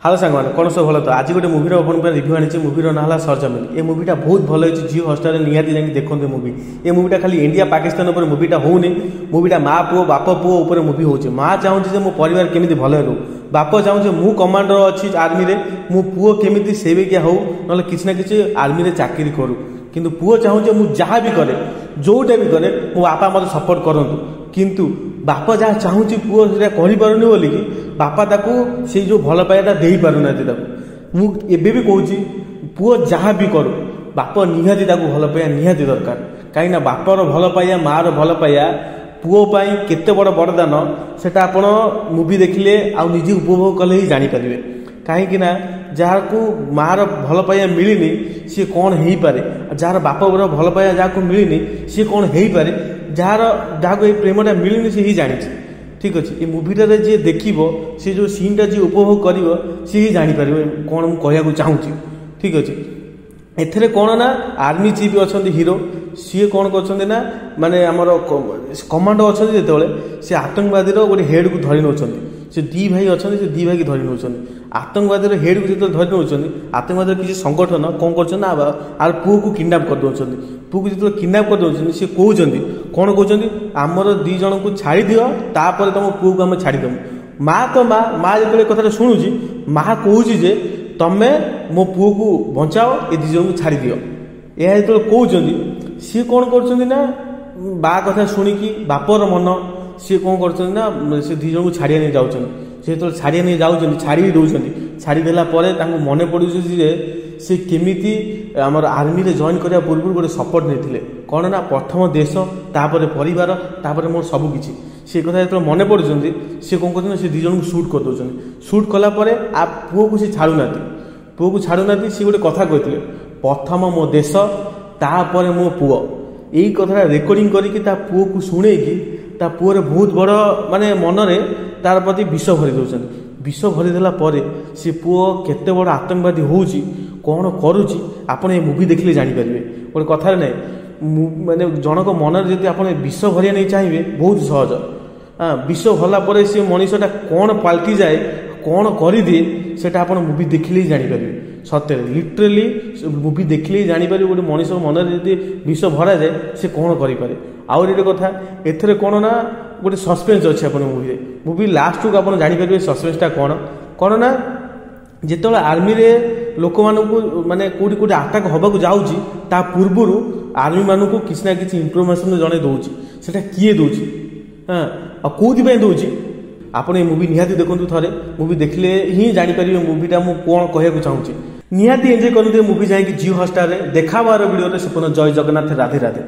Hello सांग मैंने कौन सब भल तो आज गोटे मुभीर रिव्यू आनी मुभीर ना है सरजमीन। ये मुभीटा बहुत भल होती जियो हॉटस्टार निहाती जाकि देखते मुवी। ये मुभीटा खाली इंडिया पाकिस्तान उपर मुभीटा होनी मुभीटा माँ पुओ बाप पुओ उपर मुवी होची। माँ चाहूँगी मो परिवार केमी भल रू बाप चाहूँगी मु कमांडर अच्छी आर्मी रे मो पुओ केमी सेविकिया हो ना कि आर्मी रे चाकरी करूँ किंतु पुओ चाहूँगी मु जहाँ भी करे जोटा भी करे मो बापा मत सपोर्ट करतु किंतु बापा जहाँ चाहूँगी पुओ से करें बोली बापा ताकू से जो भल पाइबाटा दे पारना मुझे भी कहूँ पुओ जहाँ भी करू बाप निहाती भल पाइबा निहाती दरकार कहीं बापर भल पाइबा मार भल पाइबा पुओ केते बड़ बरदान सेटा आपण मुवी देखिले आउ निजे उपभोग कले ही जानीपारे कहीं जहाँ को मार भल पाइबा मिलनी सी कौन हो पारे जार बाप भल पाइबा जहाँ मिलनी सी कौन हो पारे जार जहाँ को प्रेमटा मिलनी सी ही जानी ठीक अच्छे। ये मुवीटार जी देखो सी जो सीनटा जी उपभोग कर सी ही जापर कौन मुझे कहूँ चाहूँगी ठीक अच्छे। एथेरे कौन ना आर्मी चीफ अच्छा हिरो सी कौन कर माने आमर कमांडो अच्छा जो सी आतंकवादी गोटे हेड को धरी नौ से दी भाई अच्छा से दी भाई की धरी नौ आतंकवादी हेड को जो धरी नौ आतंकवादी किसी संगठन कौन कर पुओ को किडनाप कर दौरान पुओ को जो किडनाप कर दौरान सी कहते कौन कहते आमर दी जन को छाड़ी दियो तापर तुम पुओ को आम छाड़देमु माँ तो माँ जो कथा शुणुची माँ कहूँ जे तमें मो पुओ को बचाओ ये दी जन को छाड़ी दियो यह जो कहते सी कौन कर बा कथा शुणिकी बापर मन सी कौन कर दी जन को छाड़िया नहीं जाऊँ से जो छाड़िया नहीं जाऊँ छाड़ी दौरान छाड़देला मन पड़ू सी केमिति आमर आर्मी रे जॉइन करने पूर्व गोटे सपोर्ट नहीं कौन ना प्रथम देश तापर परिवार तापर मोर सबकि से कथा जो मन पड़ुंट सी कौन कर दी जन को सुट कर दौरान सुट कलापर आ पुओ को सी छाड़ूना पुओ को छाड़ूना सी गोटे कथा कहते प्रथम मो देश तापर मो पुओ यही कथा रेकर्डिंग करके पुओ को शुणे ता पुओर बहुत बड़ माने मनरे तार प्रति विष भरी दौरान विष भरीदेला सी पुओ केते बड़ आतंकवादी होउची कौन करुच्ची आपड़ ये मुवी देखिले जानीपारे गोटे कथार ना माने जनक मन जब आप विष भरिया नहीं चाहिए बहुत सहज हाँ विष भरला सी मनीषटा कौन पलटि जाए कौन करदिए सेटा आप मुवी देखिले ही जानीपारे सत्य लिटरेली मुवी देखिले ही जानीपारे गोटे मनीष मन जब विष भरा जाए से कौन करे आउर गोटे कथा एथरे कौन ना गोटे सस्पेन्स अच्छे आप मुवी लास्ट को आप जानीपारे सस्पेन्सटा कौन ना जिते आर्मी रे लोक मानू माने कोटी कोटी आटाक हवा जाऊँगी ता पूर्वर आर्मी मानू किसी ना कि इनफर्मेशन जड़े दौर से किए दौर हाँ कौन दौर आप मुवी निहाती देखते थे मुवी देखले ही जानीपर मुवीटा मुझे कौन कहूँ चाहूँगी निहाती एंजॉय करते मुवी जाकि जियो हॉटस्टार देखा वीडियो से पुनः जय जगन्नाथ राधे राधे।